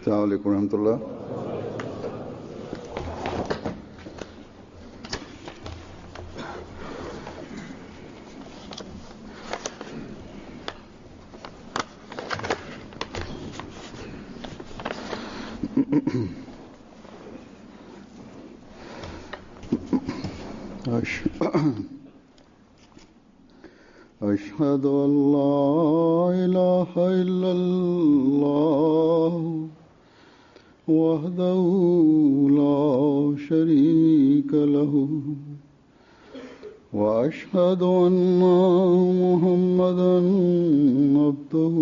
Assalamualaikum warahmatullah. أشهد أن لا إله إلا الله وحده لا شريك له وأشهد أن محمدا عبده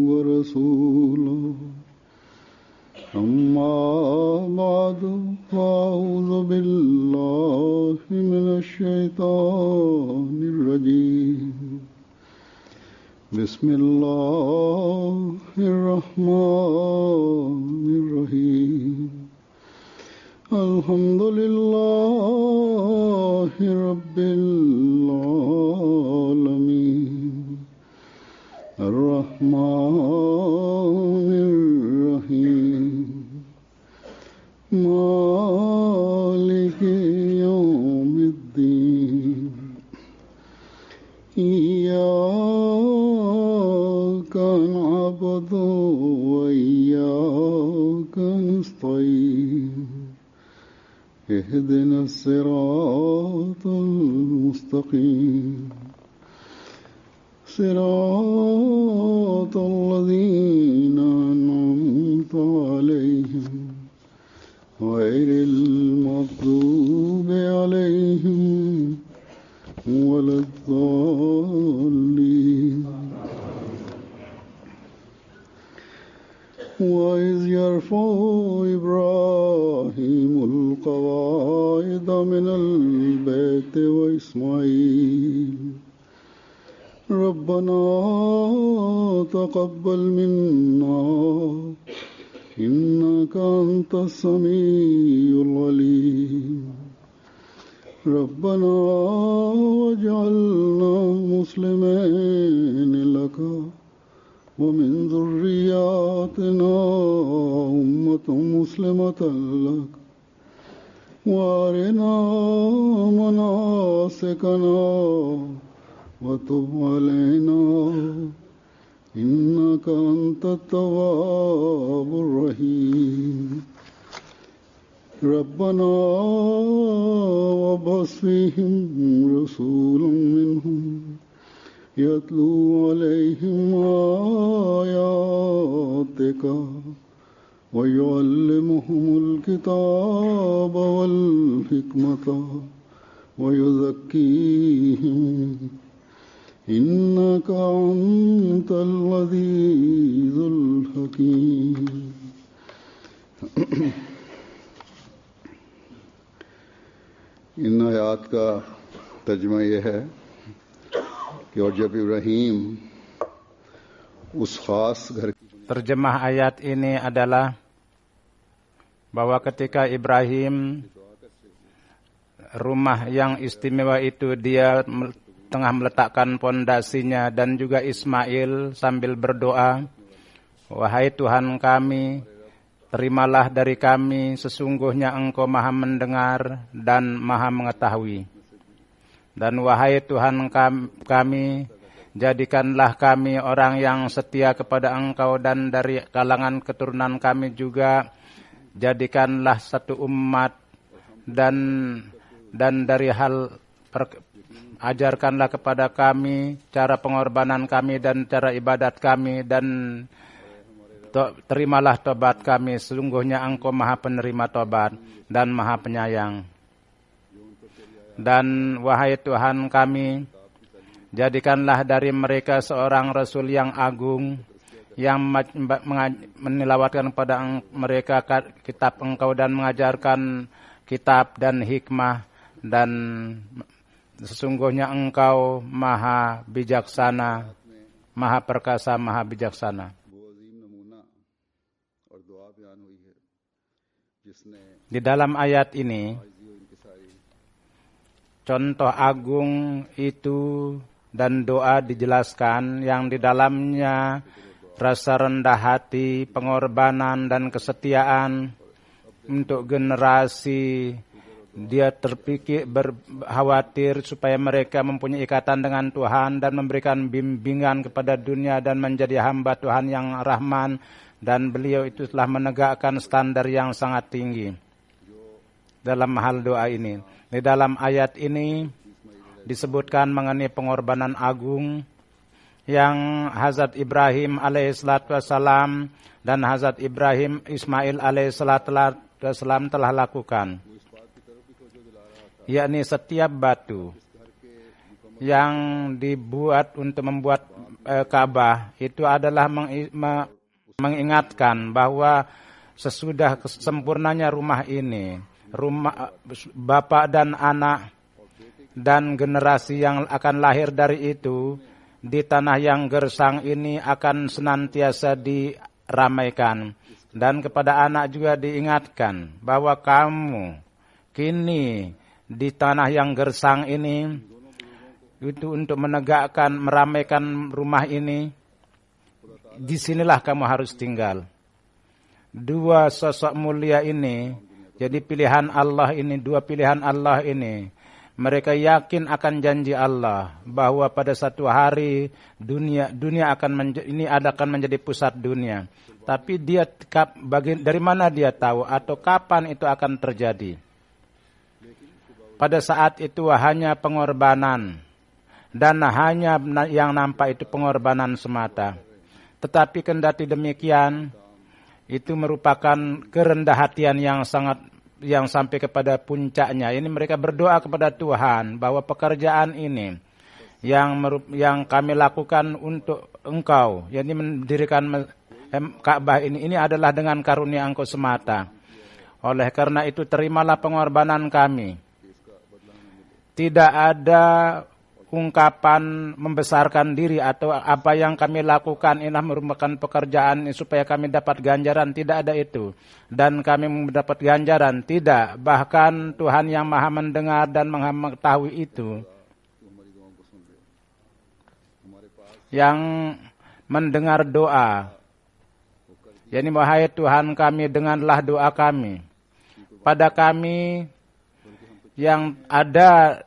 ورسوله أما بعد فأعوذ بالله من الشيطان الرجيم بسم الله الرحمن الرحيم الحمد لله رب العالمين الرحمن الرحيم مالك يوم الدين إياك نعبد وإياك نستعين اهدنا الصراط المستقيم صراط الذين أنعمت عليهم غير المغضوب عليهم ولا الضالين وإذ يرفع إبراهيم القواعد من البيت وإسماعيل ربنا تقبل منا إنك أنت السميع العليم ربنا واجعلنا مسلمين لك ومن ذرياتنا أمة مسلمة لك وأرنا مناسكنا وتب علينا إنك أنت التواب الرحيم ربنا وابعث فيهم رسولا منهم يتلو عليهم آياتك ويعلمهم الكتاب والحكمة ويزكيهم إنك أنت العزيز الحكيم इन आयात का तर्जुमा यह है कि और जब इब्राहीम उस खास घर Terjemah ayat ini adalah bahwa ketika Ibrahim rumah yang istimewa itu dia tengah meletakkan pondasinya dan juga Ismail sambil berdoa, wahai Tuhan kami, terimalah dari kami, sesungguhnya Engkau maha mendengar dan maha mengetahui. Dan wahai Tuhan kami, jadikanlah kami orang yang setia kepada Engkau dan dari kalangan keturunan kami juga, jadikanlah satu umat dan dari hal ajarkanlah kepada kami cara pengorbanan kami dan cara ibadat kami dan terimalah tobat kami, sesungguhnya Engkau maha penerima tobat dan maha penyayang. Dan wahai Tuhan kami, jadikanlah dari mereka seorang Rasul yang agung, yang menilawatkan kepada mereka kitab Engkau dan mengajarkan kitab dan hikmah, dan sesungguhnya Engkau maha bijaksana, maha perkasa, maha bijaksana. Di dalam ayat ini, contoh agung itu dan doa dijelaskan yang di dalamnya rasa rendah hati, pengorbanan dan kesetiaan untuk generasi. Dia terpikir khawatir supaya mereka mempunyai ikatan dengan Tuhan dan memberikan bimbingan kepada dunia dan menjadi hamba Tuhan yang rahman, dan beliau itu telah menegakkan standar yang sangat tinggi dalam hal doa ini. Di dalam ayat ini disebutkan mengenai pengorbanan agung yang Hazrat Ibrahim alaihissalam dan Hazrat Ibrahim Ismail alaihissalam telah lakukan, yakni setiap batu yang dibuat untuk membuat Ka'bah itu adalah mengingatkan bahwa sesudah sempurnanya rumah ini, rumah bapak dan anak dan generasi yang akan lahir dari itu di tanah yang gersang ini akan senantiasa diramaikan. Dan kepada anak juga diingatkan bahwa kamu kini di tanah yang gersang ini itu untuk menegakkan, meramaikan rumah ini. Disinilah kamu harus tinggal. Dua sosok mulia ini, jadi pilihan Allah ini, dua pilihan Allah ini, mereka yakin akan janji Allah bahwa pada satu hari dunia akan menjadi pusat dunia. Tapi dia dari mana dia tahu atau kapan itu akan terjadi? Pada saat itu hanya pengorbanan, dan hanya yang nampak itu pengorbanan semata. Tetapi kendati demikian, itu merupakan kerendah hatian yang sampai kepada puncaknya. Ini mereka berdoa kepada Tuhan bahwa pekerjaan ini yang kami lakukan untuk Engkau, yakni mendirikan Ka'bah ini adalah dengan karunia Engkau semata. Oleh karena itu terimalah pengorbanan kami. Tidak ada ungkapan membesarkan diri atau apa yang kami lakukan ini merupakan pekerjaan supaya kami dapat ganjaran. Tidak ada itu. Dan kami mendapat ganjaran. Tidak. Bahkan Tuhan yang maha mendengar dan maha mengetahui itu, yang mendengar doa. Yani wahai Tuhan kami, dengarlah doa kami. Pada kami yang ada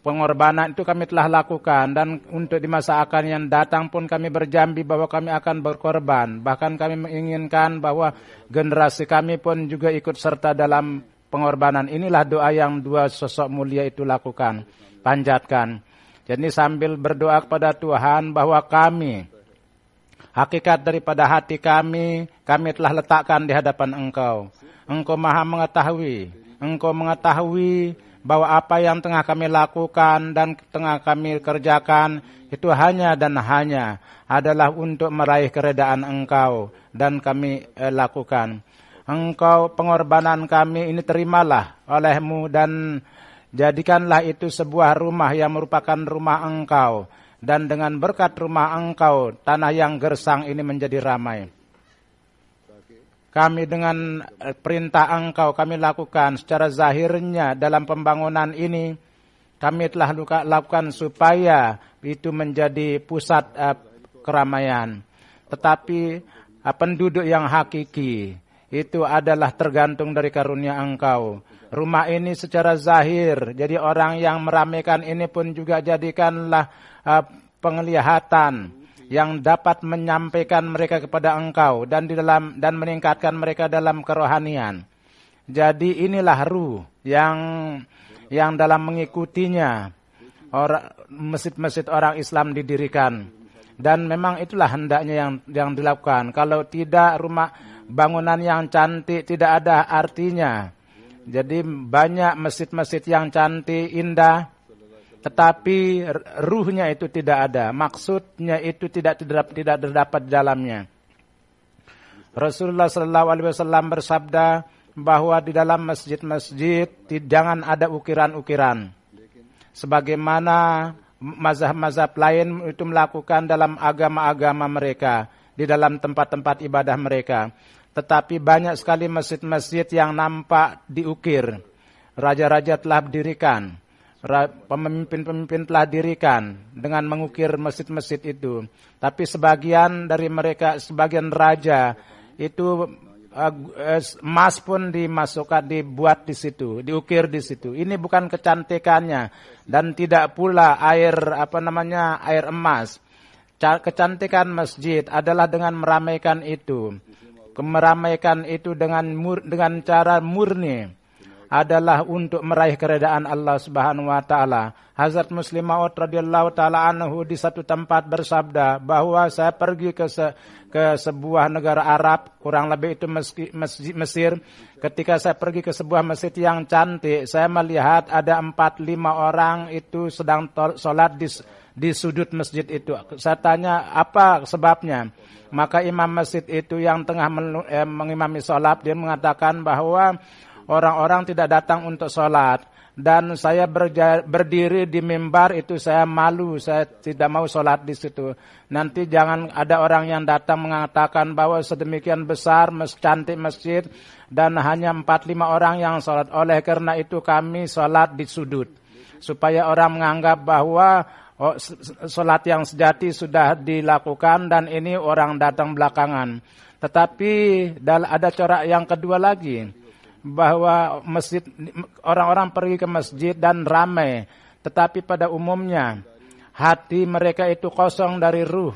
pengorbanan itu kami telah lakukan, dan untuk di masa akan yang datang pun kami berjanji bahwa kami akan berkorban. Bahkan kami menginginkan bahwa generasi kami pun juga ikut serta dalam pengorbanan. Inilah doa yang dua sosok mulia itu lakukan, panjatkan. Jadi sambil berdoa kepada Tuhan bahwa kami, hakikat daripada hati kami telah letakkan di hadapan Engkau. Engkau maha mengetahui. Engkau mengetahui bahwa apa yang tengah kami lakukan dan tengah kami kerjakan itu hanya dan hanya adalah untuk meraih keredaan Engkau, dan kami lakukan. Engkau, pengorbanan kami ini terimalah oleh-Mu, dan jadikanlah itu sebuah rumah yang merupakan rumah Engkau, dan dengan berkat rumah Engkau tanah yang gersang ini menjadi ramai. Kami dengan perintah Engkau kami lakukan secara zahirnya dalam pembangunan ini. Kami telah lakukan supaya itu menjadi pusat keramaian. Tetapi penduduk yang hakiki itu adalah tergantung dari karunia Engkau. Rumah ini secara zahir, jadi orang yang meramaikan ini pun juga jadikanlah penglihatan yang dapat menyampaikan mereka kepada Engkau dan meningkatkan mereka dalam kerohanian. Jadi inilah ruh yang dalam mengikutinya masjid-masjid orang Islam didirikan, dan memang itulah hendaknya yang dilakukan. Kalau tidak, rumah bangunan yang cantik tidak ada artinya. Jadi banyak masjid-masjid yang cantik, indah, tetapi ruhnya itu tidak ada, maksudnya itu tidak terdapat di dalamnya. Rasulullah SAW bersabda bahwa di dalam masjid-masjid jangan ada ukiran-ukiran, sebagaimana mazhab-mazhab lain itu melakukan dalam agama-agama mereka, di dalam tempat-tempat ibadah mereka. Tetapi banyak sekali masjid-masjid yang nampak diukir. Raja-raja telah dirikan. pemimpin-pemimpin telah dirikan dengan mengukir masjid-masjid itu. Tapi sebagian dari mereka, sebagian raja itu emas pun dimasukkan, dibuat di situ, diukir di situ. Ini bukan kecantikannya dan tidak pula air emas. Kecantikan masjid adalah dengan meramaikan itu. Meramaikan itu dengan cara murni adalah untuk meraih keredaan Allah Subhanahu wa taala. Hazrat Muslim Maud radhiyallahu taala anhu di satu tempat bersabda bahwa saya pergi ke sebuah negara Arab, kurang lebih itu Mesir. Ketika saya pergi ke sebuah masjid yang cantik, saya melihat ada 4-5 orang itu sedang sholat di sudut masjid itu. Saya tanya apa sebabnya? Maka imam masjid itu yang tengah mengimami sholat, dia mengatakan bahwa orang-orang tidak datang untuk sholat. Dan saya berdiri di mimbar itu saya malu, saya tidak mau sholat di situ. Nanti jangan ada orang yang datang mengatakan bahwa sedemikian besar, cantik masjid dan hanya 4-5 orang yang sholat. Oleh karena itu kami sholat di sudut. Supaya orang menganggap bahwa sholat yang sejati sudah dilakukan dan ini orang datang belakangan. Tetapi ada corak yang kedua lagi. Bahwa masjid, orang-orang pergi ke masjid dan ramai, tetapi pada umumnya hati mereka itu kosong dari ruh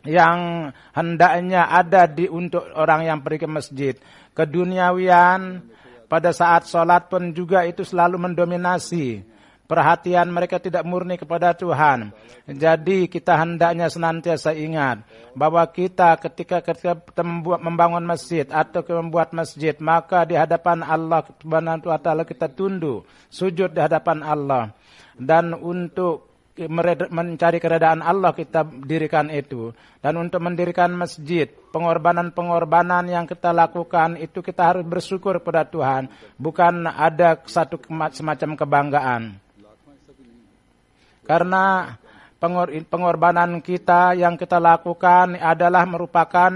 yang hendaknya ada untuk orang yang pergi ke masjid. Keduniawian pada saat sholat pun juga itu selalu mendominasi. Perhatian mereka tidak murni kepada Tuhan. Jadi kita hendaknya senantiasa ingat bahwa kita ketika membangun masjid atau membuat masjid, maka di hadapan Allah Subhanahu wa taala kita tunduk, sujud di hadapan Allah. Dan untuk mencari keredaan Allah kita dirikan itu. Dan untuk mendirikan masjid, pengorbanan-pengorbanan yang kita lakukan itu kita harus bersyukur kepada Tuhan, bukan ada satu semacam kebanggaan. Karena pengorbanan kita yang kita lakukan adalah merupakan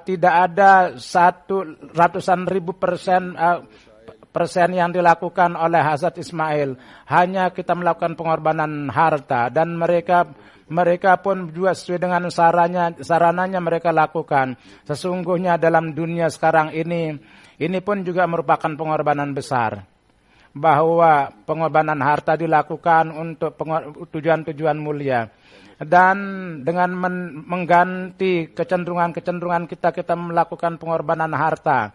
tidak ada ratusan ribu persen yang dilakukan oleh Hazrat Ismail. Hanya kita melakukan pengorbanan harta dan mereka pun juga sesuai dengan sarananya mereka lakukan. Sesungguhnya dalam dunia sekarang ini pun juga merupakan pengorbanan besar. Bahwa pengorbanan harta dilakukan untuk tujuan-tujuan mulia. Dan dengan mengganti kecenderungan-kecenderungan kita melakukan pengorbanan harta.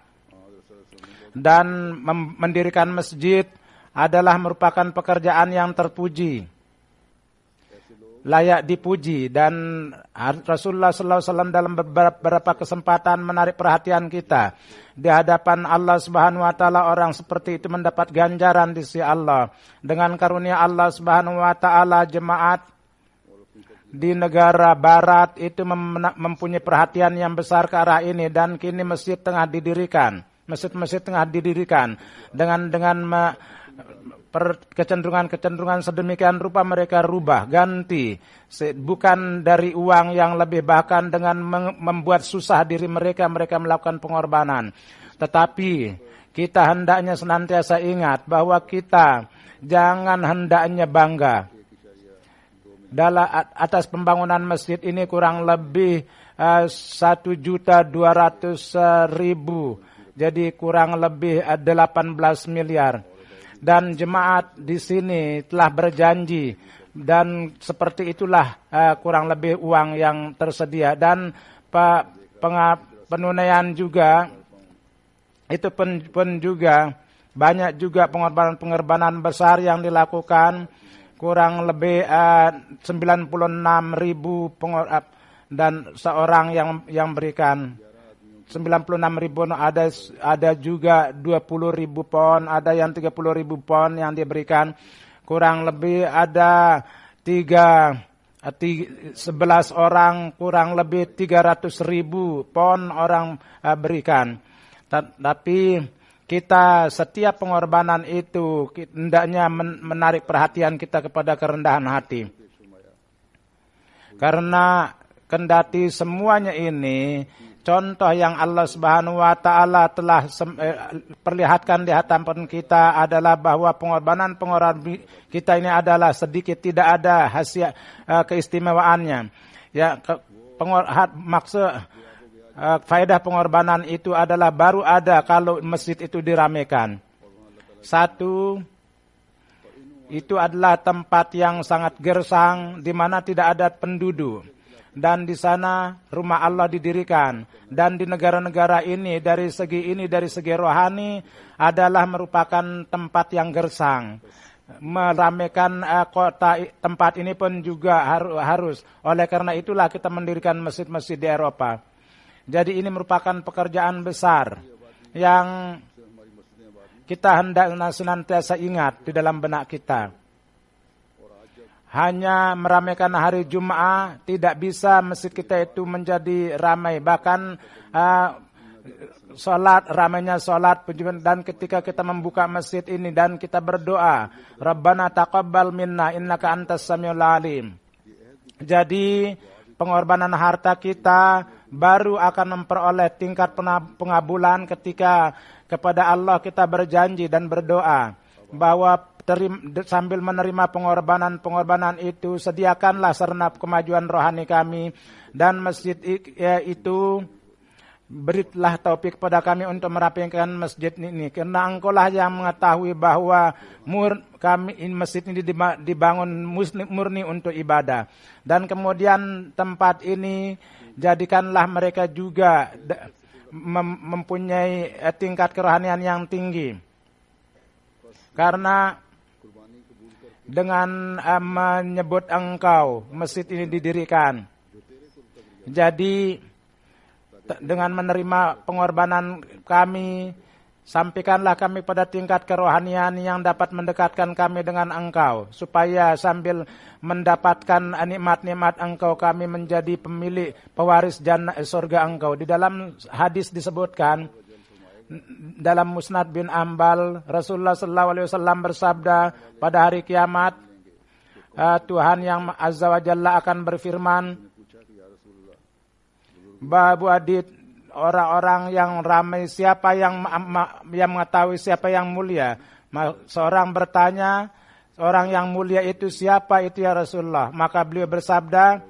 Dan mendirikan masjid adalah merupakan pekerjaan yang terpuji. Layak dipuji. Dan Rasulullah SAW dalam beberapa kesempatan menarik perhatian kita. Di hadapan Allah Subhanahu wa taala orang seperti itu mendapat ganjaran di sisi Allah. Dengan karunia Allah Subhanahu wa taala jemaat di negara barat itu mempunyai perhatian yang besar ke arah ini dan kini masjid tengah didirikan. Masjid-masjid tengah didirikan dengan kecenderungan sedemikian rupa mereka rubah, ganti. Bukan dari uang yang lebih, bahkan dengan membuat susah diri mereka melakukan pengorbanan. Tetapi kita hendaknya senantiasa ingat bahwa kita jangan hendaknya bangga. Dalam atas pembangunan masjid ini kurang lebih 1.200.000. Jadi kurang lebih 18 miliar. Dan jemaat di sini telah berjanji dan seperti itulah kurang lebih uang yang tersedia dan penunaian juga itu pun juga banyak juga pengorbanan besar yang dilakukan, kurang lebih 96.000 dan seorang yang berikan 96.000, ada juga 20.000 pon, ada yang 30.000 pon yang diberikan. Kurang lebih ada 11 orang, kurang lebih 300.000 pon orang berikan. Tapi kita setiap pengorbanan itu hendaknya menarik perhatian kita kepada kerendahan hati. Karena kendati semuanya ini contoh yang Allah Subhanahu wa taala telah perlihatkan di hadapan kita adalah bahwa pengorbanan kita ini adalah sedikit, tidak ada hasil keistimewaannya. Ya, maksud faedah pengorbanan itu adalah baru ada kalau masjid itu diramaikan. Satu, itu adalah tempat yang sangat gersang di mana tidak ada penduduk. Dan di sana rumah Allah didirikan. Dan di negara-negara ini dari segi rohani adalah merupakan tempat yang gersang. Meramaikan tempat ini pun juga harus. Oleh karena itulah kita mendirikan masjid-masjid di Eropa. Jadi ini merupakan pekerjaan besar yang kita hendak senantiasa ingat di dalam benak kita. Hanya meramaikan hari Jumat tidak bisa masjid kita itu menjadi ramai. Bahkan ramainya sholat dan ketika kita membuka masjid ini dan kita berdoa, Rabbana taqabbal minna innaka antas samiul alim. Jadi pengorbanan harta kita baru akan memperoleh tingkat pengabulan ketika kepada Allah kita berjanji dan berdoa bahwa sambil menerima pengorbanan itu, sediakanlah sarana kemajuan rohani kami dan masjid itu berilah taufik kepada kami untuk merapikan masjid ini. Karena Engkau lah yang mengetahui bahwa masjid ini dibangun murni untuk ibadah. Dan kemudian tempat ini jadikanlah mereka juga mempunyai tingkat kerohanian yang tinggi. Karena dengan menyebut Engkau masjid ini didirikan. Jadi dengan menerima pengorbanan kami, sampaikanlah kami pada tingkat kerohanian yang dapat mendekatkan kami dengan Engkau, supaya sambil mendapatkan nikmat-nikmat Engkau kami menjadi pemilik pewaris surga Engkau. Di dalam hadis disebutkan dalam Musnad bin Ambal, Rasulullah SAW bersabda, pada hari kiamat Tuhan yang Azza wa Jalla akan berfirman, bahwa di orang-orang yang ramai siapa yang mengetahui siapa yang mulia. Seorang bertanya, orang yang mulia itu siapa itu ya Rasulullah? Maka beliau bersabda,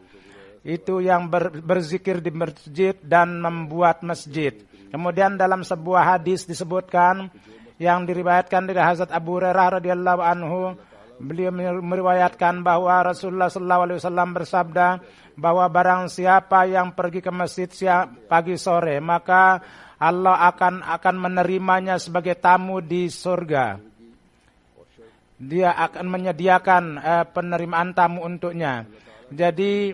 itu yang berzikir di masjid dan membuat masjid. Kemudian dalam sebuah hadis disebutkan yang diriwayatkan dari Hazrat Abu Hurairah radhiyallahu anhu, beliau meriwayatkan bahwa Rasulullah SAW bersabda bahwa barang siapa yang pergi ke masjid pagi sore, maka Allah akan menerimanya sebagai tamu di surga. Dia akan menyediakan penerimaan tamu untuknya. Jadi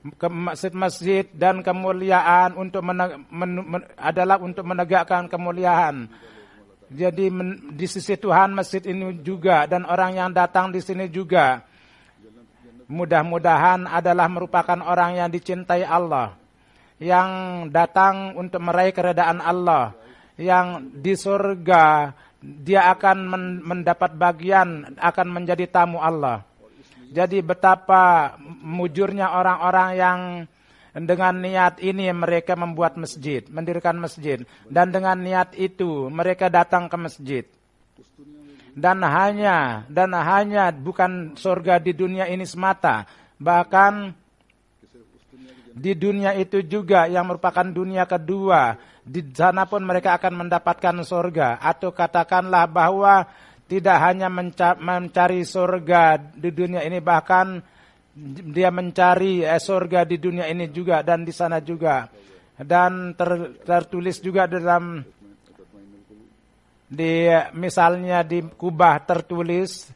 ke masjid dan kemuliaan adalah untuk menegakkan kemuliaan. Jadi di sisi Tuhan masjid ini juga dan orang yang datang di sini juga mudah-mudahan adalah merupakan orang yang dicintai Allah, yang datang untuk meraih keredaan Allah, yang di surga dia akan mendapat bagian, akan menjadi tamu Allah. Jadi betapa mujurnya orang-orang yang dengan niat ini mereka membuat masjid, mendirikan masjid. Dan dengan niat itu mereka datang ke masjid. Dan hanya bukan surga di dunia ini semata. Bahkan di dunia itu juga yang merupakan dunia kedua. Di sana pun mereka akan mendapatkan surga. Atau katakanlah bahwa tidak hanya mencari surga di dunia ini, bahkan dia mencari surga di dunia ini juga dan di sana juga. Dan tertulis juga misalnya di Kubah tertulis,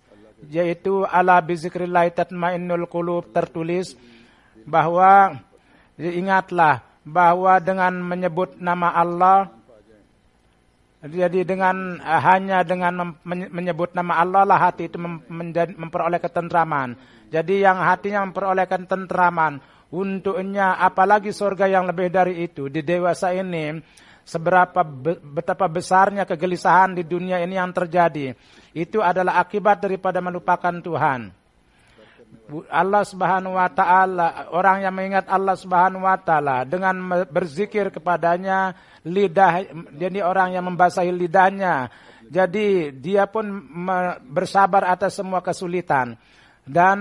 yaitu ala bizikrillah tatmainnul qulub, tertulis bahwa ingatlah bahwa dengan menyebut nama Allah, jadi hanya dengan menyebut nama Allah lah hati itu memperoleh ketentraman. Jadi yang hatinya memperoleh ketentraman, untuknya apalagi surga yang lebih dari itu. Di dewasa ini betapa besarnya kegelisahan di dunia ini yang terjadi. Itu adalah akibat daripada melupakan Tuhan. Allah Subhanahu wa taala, orang yang mengingat Allah Subhanahu wa taala dengan berzikir kepadanya, lidah, jadi orang yang membasahi lidahnya. Jadi dia pun bersabar atas semua kesulitan dan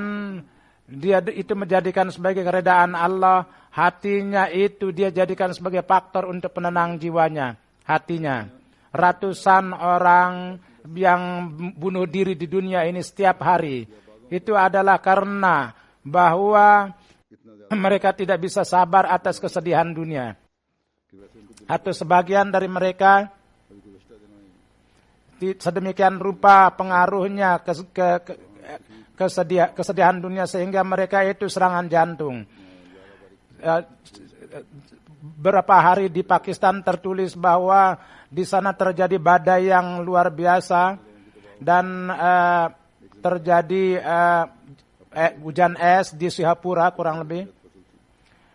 dia itu menjadikan sebagai keredaan Allah. Hatinya itu dia jadikan sebagai faktor untuk penenang jiwanya, hatinya. Ratusan orang yang bunuh diri di dunia ini setiap hari, itu adalah karena bahwa mereka tidak bisa sabar atas kesedihan dunia. Atau sebagian dari mereka sedemikian rupa pengaruhnya kesedihan dunia sehingga mereka itu serangan jantung. Beberapa hari di Pakistan tertulis bahwa di sana terjadi badai yang luar biasa dan terjadi hujan es di Singapura kurang lebih,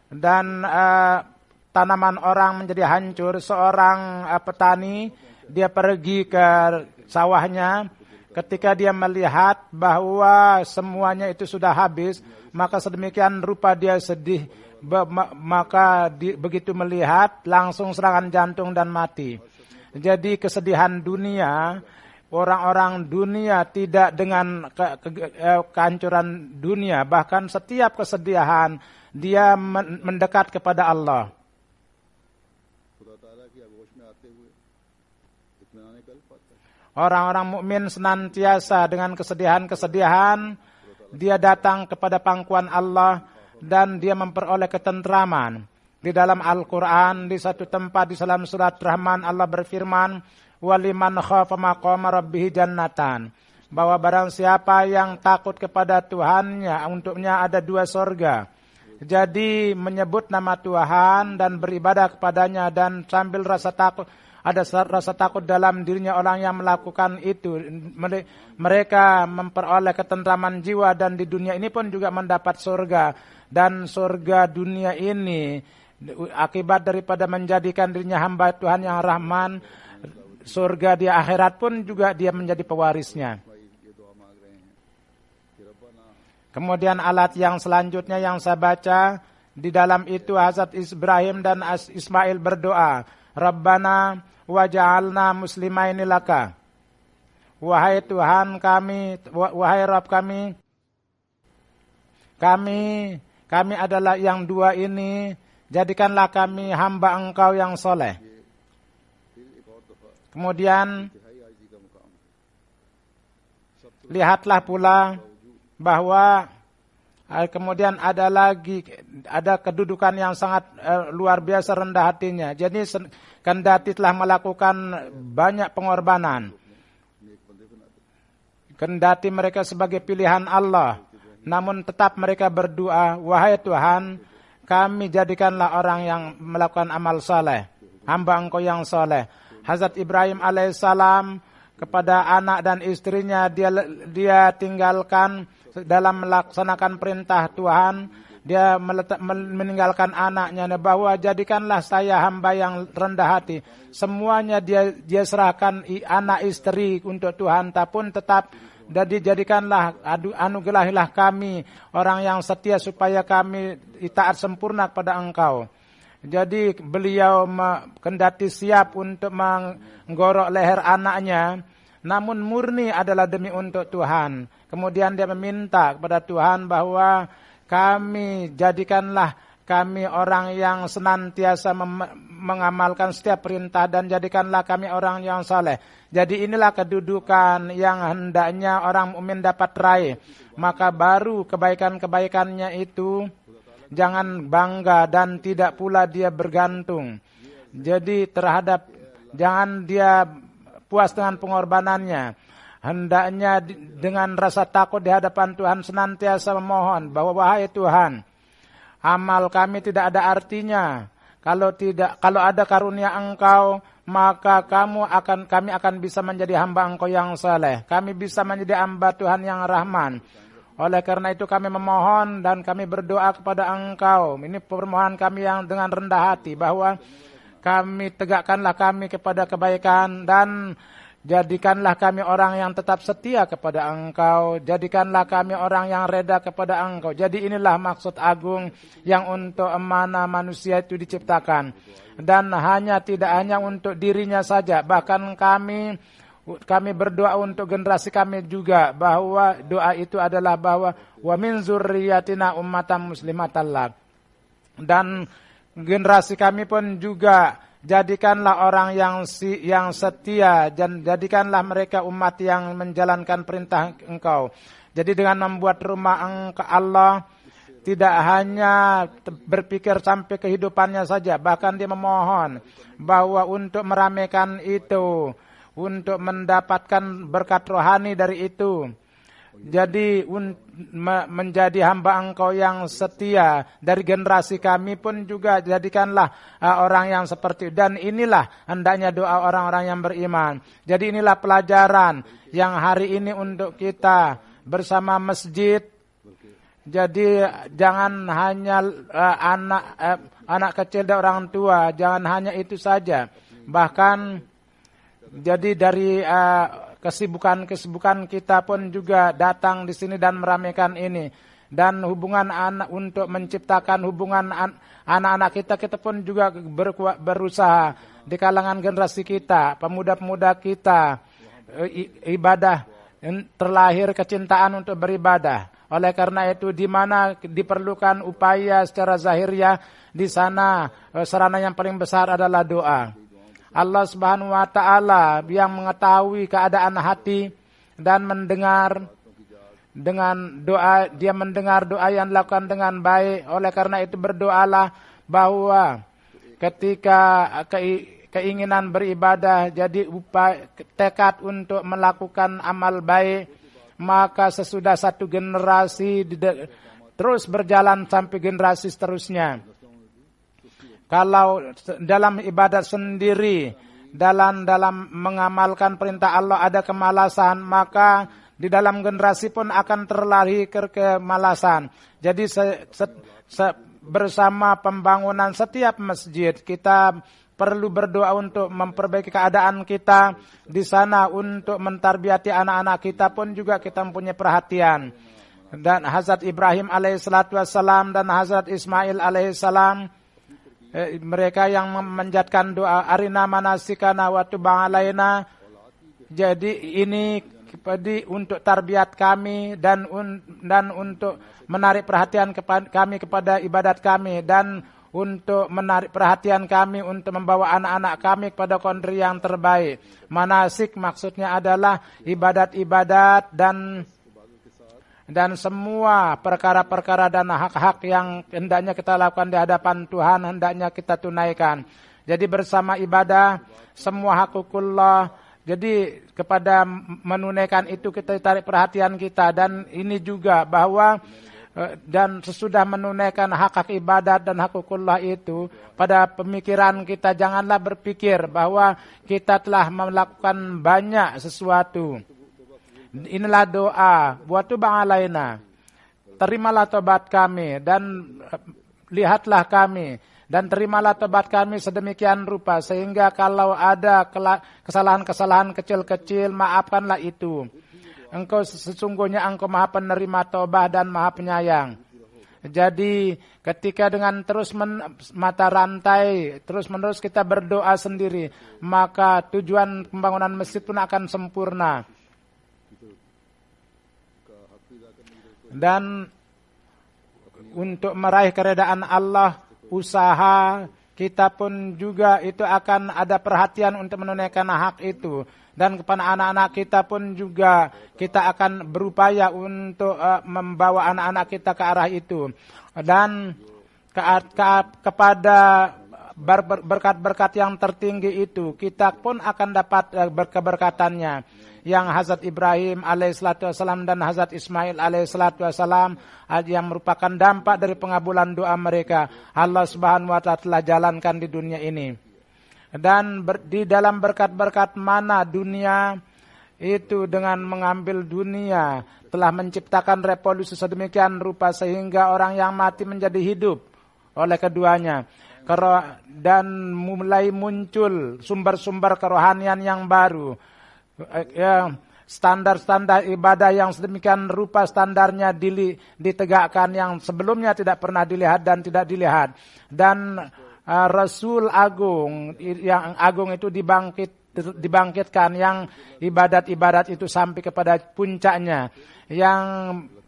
dan tanaman orang menjadi hancur. Seorang petani, dia pergi ke sawahnya, ketika dia melihat bahwa semuanya itu sudah habis, maka sedemikian rupa dia sedih, maka begitu melihat langsung serangan jantung dan mati. Jadi kesedihan dunia, orang-orang dunia tidak dengan kehancuran dunia, bahkan setiap kesedihan dia mendekat kepada Allah. Orang-orang mukmin senantiasa dengan kesedihan-kesedihan dia datang kepada pangkuan Allah dan dia memperoleh ketentraman. Di dalam Al-Quran, di satu tempat di dalam surat Rahman, Allah berfirman, waliman khafa maqama rabbih jannatan, bahwa barang siapa yang takut kepada Tuhannya, untuknya ada 2 sorga. Jadi menyebut nama Tuhan dan beribadah kepadanya dan sambil rasa takut, ada rasa takut dalam dirinya orang yang melakukan itu, mereka memperoleh ketentraman jiwa dan di dunia ini pun juga mendapat surga. Dan surga dunia ini akibat daripada menjadikan dirinya hamba Tuhan yang Rahman, surga di akhirat pun juga dia menjadi pewarisnya. Kemudian alat yang selanjutnya yang saya baca, di dalam itu Hazrat Ibrahim dan Ismail berdoa, Rabbana waj'alna muslimaini laka. Wahai Tuhan kami, wahai Rabb kami adalah yang 2 ini, jadikanlah kami hamba Engkau yang soleh. Kemudian lihatlah pula bahwa kemudian ada kedudukan yang sangat luar biasa rendah hatinya. Jadi kendati telah melakukan banyak pengorbanan, kendati mereka sebagai pilihan Allah, namun tetap mereka berdoa, wahai Tuhan, kami jadikanlah orang yang melakukan amal saleh, hamba Engkau yang saleh. Hazrat Ibrahim alaihissalam kepada anak dan istrinya dia tinggalkan dalam melaksanakan perintah Tuhan, dia meninggalkan anaknya bahwa jadikanlah saya hamba yang rendah hati. Semuanya dia serahkan anak istri untuk Tuhan, tapi tetap dan dijadikanlah anugerahilah kami orang yang setia supaya kami taat sempurna kepada Engkau. Jadi beliau kendati siap untuk menggorok leher anaknya, namun murni adalah demi untuk Tuhan. Kemudian dia meminta kepada Tuhan bahwa kami jadikanlah kami orang yang senantiasa mengamalkan setiap perintah dan jadikanlah kami orang yang saleh. Jadi inilah kedudukan yang hendaknya orang mukmin dapat raih. Maka baru kebaikan-kebaikannya itu jangan bangga dan tidak pula dia bergantung. Jadi jangan dia puas dengan pengorbanannya. Hendaknya dengan rasa takut di hadapan Tuhan senantiasa memohon bahwa wahai Tuhan, amal kami tidak ada artinya. Kalau ada karunia Engkau, maka kami akan bisa menjadi hamba Engkau yang saleh. Kami bisa menjadi hamba Tuhan yang Rahman. Oleh karena itu kami memohon dan kami berdoa kepada Engkau. Ini permohonan kami yang dengan rendah hati bahwa kami tegakkanlah kami kepada kebaikan dan Jadikanlah kami orang yang tetap setia kepada Engkau. Jadikanlah kami orang yang reda kepada Engkau. Jadi inilah maksud agung yang untuk mana manusia itu diciptakan. Dan tidak hanya untuk dirinya saja. Bahkan kami berdoa untuk generasi kami juga. Bahwa doa itu adalah bahwa wa min zurriyatina ummatan muslimatan lak. Dan generasi kami pun juga jadikanlah orang yang setia, dan jadikanlah mereka umat yang menjalankan perintah Engkau. Jadi dengan membuat rumah Engkau Allah, tidak hanya berpikir sampai kehidupannya saja, bahkan dia memohon bahwa untuk meramaikan itu, untuk mendapatkan berkat rohani dari itu. Jadi menjadi hamba Engkau yang setia dari generasi kami pun juga jadikanlah orang yang seperti itu. Dan inilah hendaknya doa orang-orang yang beriman. Jadi inilah pelajaran yang hari ini untuk kita bersama masjid. Jadi jangan hanya anak kecil dan orang tua, jangan hanya itu saja. Bahkan jadi dari kesibukan kita pun juga datang di sini dan meramaikan ini. Dan hubungan anak untuk menciptakan hubungan anak-anak kita pun juga berusaha di kalangan generasi kita, pemuda-pemuda kita, ibadah, terlahir kecintaan untuk beribadah. Oleh karena itu di mana diperlukan upaya secara zahiriah, di sana sarana yang paling besar adalah doa. Allah Subhanahu wa taala yang mengetahui keadaan hati dan mendengar dengan doa, dia mendengar doa yang dilakukan dengan baik. Oleh karena itu berdoalah bahwa ketika keinginan beribadah jadi upaya tekad untuk melakukan amal baik, maka sesudah satu generasi terus berjalan sampai generasi seterusnya. Kalau dalam ibadat sendiri, dalam mengamalkan perintah Allah ada kemalasan, maka di dalam generasi pun akan terlahir kemalasan. Jadi bersama pembangunan setiap masjid, kita perlu berdoa untuk memperbaiki keadaan kita di sana, untuk mentarbiati anak-anak kita pun juga kita mempunyai perhatian. Dan Hazrat Ibrahim alaihissalatu wassalam dan Hazrat Ismail alaihissalam, mereka yang memanjatkan doa arina manasikana wa tub alaina. Jadi ini untuk tarbiyat kami dan untuk menarik perhatian kami kepada ibadat kami, dan untuk menarik perhatian kami untuk membawa anak-anak kami kepada kondisi yang terbaik. Manasik maksudnya adalah ibadat-ibadat dan semua perkara-perkara dan hak-hak yang hendaknya kita lakukan di hadapan Tuhan, hendaknya kita tunaikan. Jadi bersama ibadah, semua hakukullah. Jadi kepada menunaikan itu kita tarik perhatian kita. Dan ini juga bahwa dan sesudah menunaikan hak-hak ibadat dan hakukullah itu, pada pemikiran kita janganlah berpikir bahwa kita telah melakukan banyak sesuatu. Inilah doa, buat tubang alaina, terimalah tobat kami dan lihatlah kami dan terimalah tobat kami sedemikian rupa sehingga kalau ada kesalahan-kesalahan kecil-kecil maafkanlah itu. Engkau sesungguhnya Engkau Maha Penerima tobat dan Maha Penyayang. Jadi ketika dengan terus mata rantai terus-menerus kita berdoa sendiri, maka tujuan pembangunan masjid pun akan sempurna. Dan untuk meraih keredaan Allah, usaha kita pun juga itu akan ada perhatian untuk menunaikan hak itu. Dan kepada anak-anak kita pun juga kita akan berupaya untuk membawa anak-anak kita ke arah itu. Dan kepada berkat-berkat yang tertinggi itu, kita pun akan dapat keberkatannya. Yang Hazrat Ibrahim alaihissalatu wassalam dan Hazrat Ismail alaihissalatu wassalam yang merupakan dampak dari pengabulan doa mereka, Allah Subhanahu wa taala telah jalankan di dunia ini. Dan di dalam berkat-berkat mana dunia itu dengan mengambil dunia telah menciptakan revolusi sedemikian rupa sehingga orang yang mati menjadi hidup oleh keduanya. Dan mulai muncul sumber-sumber kerohanian yang baru. standar-standar ibadah yang sedemikian rupa standarnya ditegakkan yang sebelumnya tidak pernah dilihat dan tidak dilihat. Dan Rasul Agung, yang agung itu dibangkitkan, yang ibadat-ibadat itu sampai kepada puncaknya, yang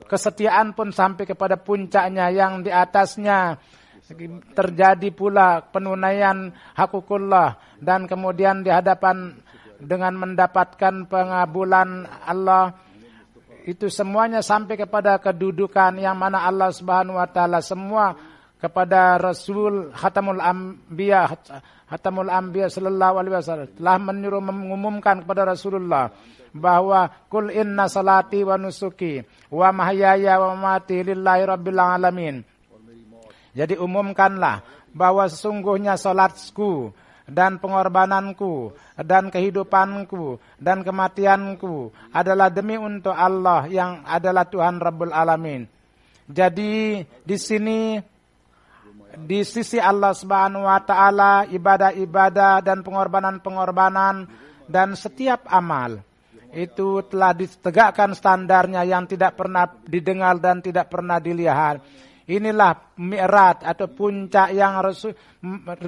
kesetiaan pun sampai kepada puncaknya, yang di atasnya terjadi pula penunaian hakukullah, dan kemudian di hadapan dengan mendapatkan pengabulan Allah, itu semuanya sampai kepada kedudukan yang mana Allah Subhanahu wa taala semua kepada Rasul Khatamul Anbiya sallallahu alaihi wasallam telah menyuruh mengumumkan kepada Rasulullah bahwa kul inna salati wa nusuki wa mahyaya wa mamati lillahi rabbil alamin. Jadi umumkanlah bahwa sesungguhnya salatku dan pengorbananku dan kehidupanku dan kematianku adalah demi untuk Allah yang adalah Tuhan Rabbul Alamin. Jadi di sini di sisi Allah Subhanahu wa taala ibadah-ibadah dan pengorbanan-pengorbanan dan setiap amal itu telah ditegakkan standarnya yang tidak pernah didengar dan tidak pernah dilihat. Inilah mi'raj atau puncak yang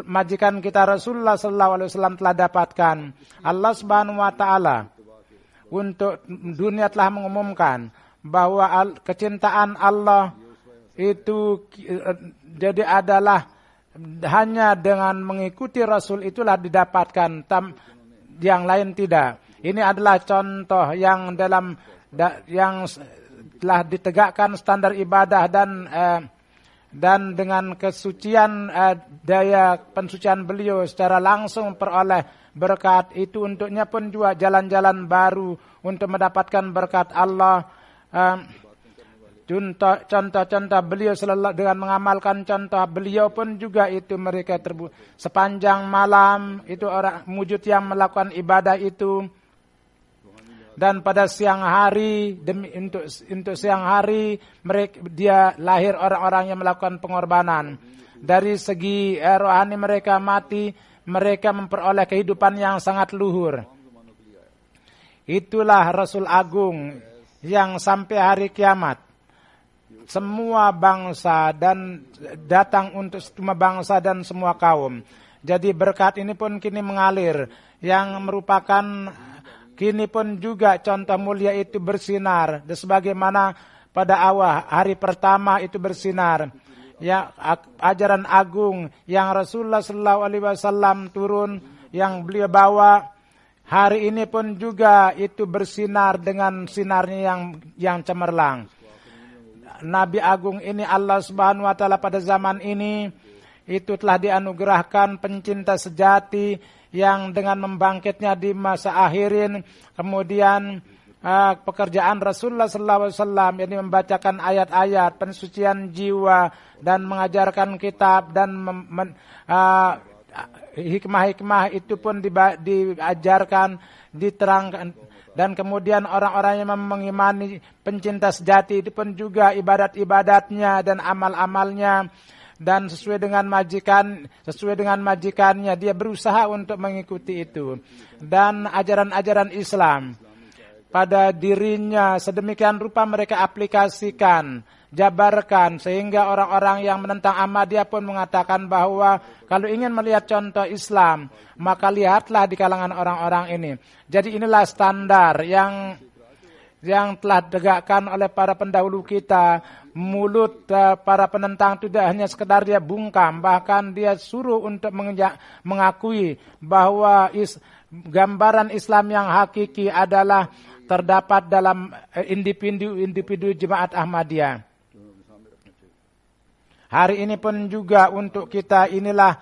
majikan kita Rasulullah sallallahu alaihi wasallam telah dapatkan. Allah Subhanahu wa taala untuk dunia telah mengumumkan bahwa kecintaan Allah itu jadi adalah hanya dengan mengikuti Rasul itulah didapatkan, yang lain tidak. Ini adalah contoh yang yang telah ditegakkan standar ibadah dan dengan kesucian daya pensucian beliau secara langsung memperoleh berkat itu, untuknya pun juga jalan-jalan baru untuk mendapatkan berkat Allah. Contoh-contoh beliau selalu dengan mengamalkan contoh beliau pun juga itu mereka sepanjang malam itu orang mujud yang melakukan ibadah itu. Dan pada siang hari untuk siang hari dia lahir orang-orang yang melakukan pengorbanan. Dari segi rohani mereka mati, mereka memperoleh kehidupan yang sangat luhur. Itulah Rasul Agung yang sampai hari kiamat semua bangsa dan datang untuk semua bangsa dan semua kaum. Jadi berkat ini pun kini mengalir yang merupakan kini pun juga contoh mulia itu bersinar. Dan sebagaimana pada awal hari pertama itu bersinar. Ya, ajaran agung yang Rasulullah sallallahu alaihi wasallam turun yang beliau bawa hari ini pun juga itu bersinar dengan sinarnya yang cemerlang. Nabi agung ini Allah Subhanahu wa taala pada zaman ini itu telah dianugerahkan pencinta sejati yang dengan membangkitnya di masa akhirin, kemudian pekerjaan Rasulullah sallallahu alaihi wasallam yang membacakan ayat-ayat pensucian jiwa dan mengajarkan kitab dan hikmah-hikmah itu pun diajarkan, diterangkan, dan kemudian orang-orang yang mengimani pencinta sejati itu pun juga ibadat-ibadatnya dan amal-amalnya. Dan sesuai dengan majikannya dia berusaha untuk mengikuti itu. Dan ajaran-ajaran Islam pada dirinya sedemikian rupa mereka aplikasikan, jabarkan, sehingga orang-orang yang menentang Ahmadiyah pun mengatakan bahwa kalau ingin melihat contoh Islam, maka lihatlah di kalangan orang-orang ini. Jadi inilah standar yang telah ditegakkan oleh para pendahulu kita. Mulut para penentang tidak hanya sekedar dia bungkam, bahkan dia suruh untuk mengakui bahwa gambaran Islam yang hakiki adalah terdapat dalam individu jemaat Ahmadiyah. Hari ini pun juga untuk kita inilah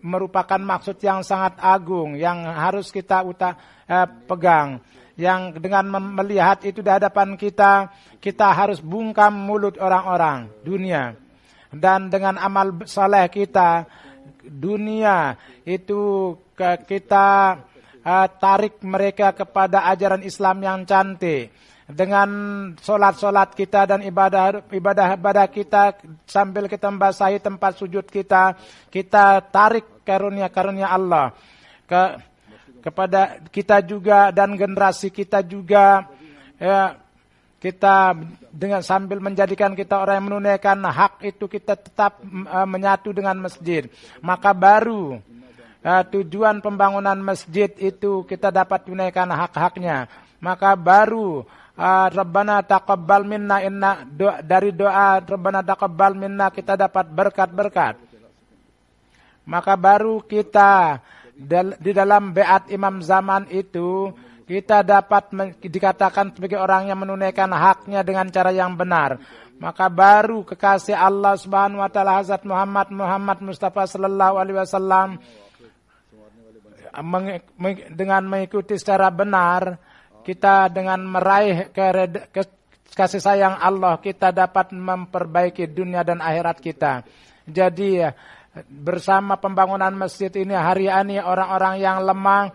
merupakan maksud yang sangat agung yang harus kita pegang. Yang dengan melihat itu di hadapan kita harus bungkam mulut orang-orang dunia. Dan dengan amal saleh kita, dunia itu kita tarik mereka kepada ajaran Islam yang cantik. Dengan solat-solat kita dan ibadah kita sambil kita membasahi tempat sujud kita tarik karunia-karunia Allah. kepada kita juga dan generasi kita juga, ya, kita dengan sambil menjadikan kita orang yang menunaikan hak itu, kita tetap menyatu dengan masjid. Maka baru tujuan pembangunan masjid itu kita dapat tunaikan hak-haknya. Maka baru Rabbana taqabbal minna, dari doa Rabbana taqabbal minna kita dapat berkat-berkat. Maka baru kita di dalam beat Imam Zaman itu kita dapat dikatakan sebagai orang yang menunaikan haknya dengan cara yang benar. Maka baru kekasih Allah Subhanahu wa taala Hazrat Muhammad Mustafa sallallahu alaihi wasallam dengan mengikuti secara benar, kita dengan meraih kasih sayang Allah, kita dapat memperbaiki dunia dan akhirat kita. Jadi bersama pembangunan masjid ini, hari ini orang-orang yang lemah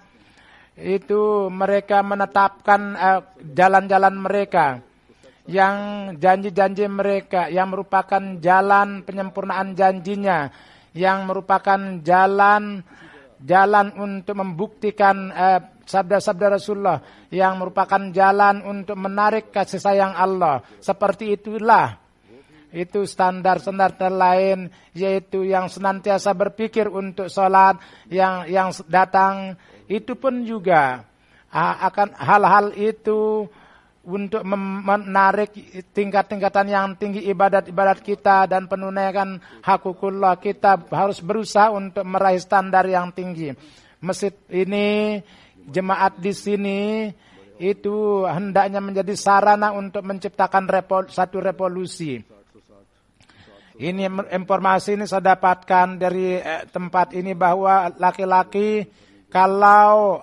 itu mereka menetapkan jalan-jalan mereka, yang janji-janji mereka, yang merupakan jalan penyempurnaan janjinya, yang merupakan jalan untuk membuktikan sabda-sabda Rasulullah, yang merupakan jalan untuk menarik kasih sayang Allah. Seperti itulah itu standar-standar lain, yaitu yang senantiasa berpikir untuk sholat, yang datang itu pun juga akan hal-hal itu untuk menarik tingkat-tingkatan yang tinggi ibadat-ibadat kita dan penunaikan hakukullah. Kita harus berusaha untuk meraih standar yang tinggi. Masjid ini, jemaat di sini itu hendaknya menjadi sarana untuk menciptakan satu revolusi. Ini informasi ini saya dapatkan dari tempat ini bahwa laki-laki kalau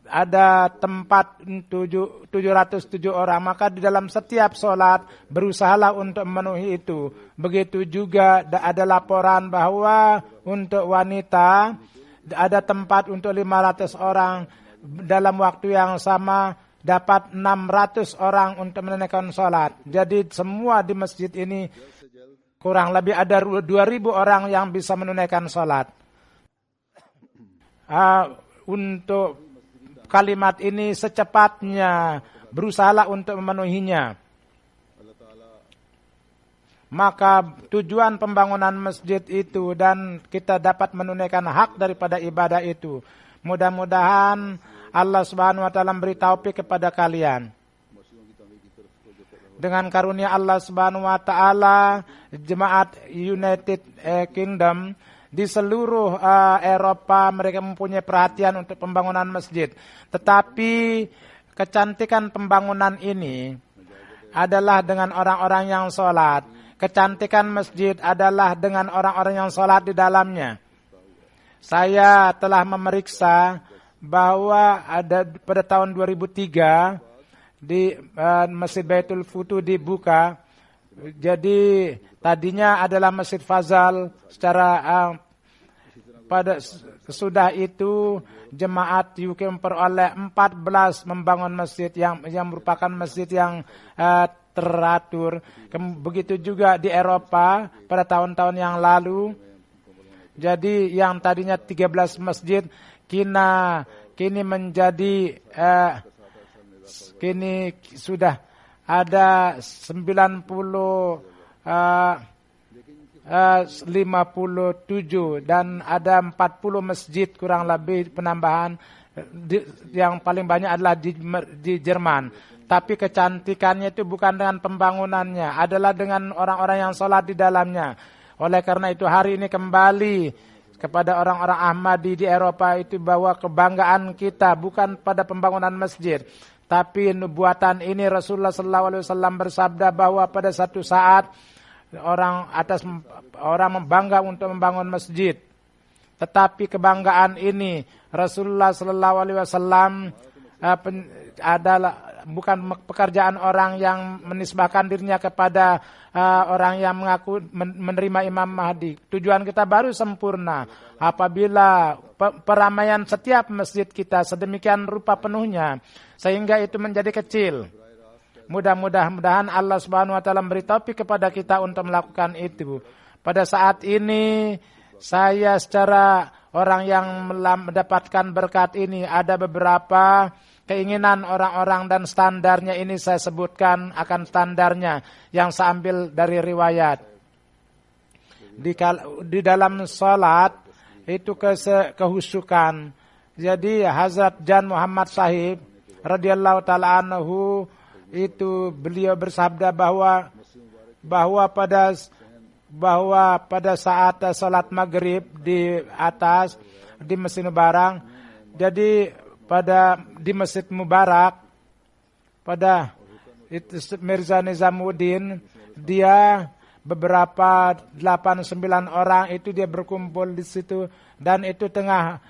ada tempat 707 orang, maka di dalam setiap sholat berusahalah untuk memenuhi itu. Begitu juga ada laporan bahwa untuk wanita ada tempat untuk 500 orang, dalam waktu yang sama dapat 600 orang untuk menunaikan sholat. Jadi semua di masjid ini kurang lebih ada 2.000 orang yang bisa menunaikan sholat. Untuk kalimat ini secepatnya berusahalah untuk memenuhinya. Maka tujuan pembangunan masjid itu dan kita dapat menunaikan hak daripada ibadah itu. Mudah-mudahan Allah Subhanahu wa taala beri taufik kepada kalian. Dengan karunia Allah Subhanahu wa taala, jemaat United Kingdom di seluruh Eropa mereka mempunyai perhatian untuk pembangunan masjid. Tetapi kecantikan pembangunan ini adalah dengan orang-orang yang sholat. Kecantikan masjid adalah dengan orang-orang yang sholat di dalamnya. Saya telah memeriksa bahwa ada pada tahun 2003 di Masjid Baitul Futuh dibuka. Jadi tadinya adalah Masjid Fazal, secara pada sesudah itu jemaat UK memperoleh 14 membangun masjid yang merupakan masjid yang teratur. Begitu juga di Eropa pada tahun-tahun yang lalu. Jadi yang tadinya 13 masjid kini menjadi kini sudah ada 57 dan ada 40 masjid kurang lebih penambahan. Yang paling banyak adalah di Jerman. Tapi kecantikannya itu bukan dengan pembangunannya, adalah dengan orang-orang yang sholat di dalamnya. Oleh karena itu hari ini kembali kepada orang-orang Ahmadi di Eropa itu bahwa kebanggaan kita bukan pada pembangunan masjid, tapi nubuatan ini Rasulullah SAW bersabda bahwa pada satu saat orang membangga untuk membangun masjid. Tetapi kebanggaan ini Rasulullah SAW adalah bukan pekerjaan orang yang menisbahkan dirinya kepada orang yang mengaku menerima Imam Mahdi. Tujuan kita baru sempurna apabila peramaian setiap masjid kita sedemikian rupa penuhnya sehingga itu menjadi kecil. Mudah-mudahan Allah Subhanahu wa taala beri taufik kepada kita untuk melakukan itu. Pada saat ini saya secara orang yang mendapatkan berkat ini. Ada beberapa keinginan orang-orang dan standarnya ini saya sebutkan akan standarnya yang saya ambil dari riwayat. Di dalam salat itu kehusukan. Jadi Hazrat Jan Muhammad Sahib radhiyallahu taala anhu itu beliau bersabda bahwa pada saat salat maghrib di atas di Masjid Mubarak, jadi di Masjid Mubarak pada itu Mirza Nizamuddin, dia beberapa 8-9 orang itu dia berkumpul di situ, dan itu tengah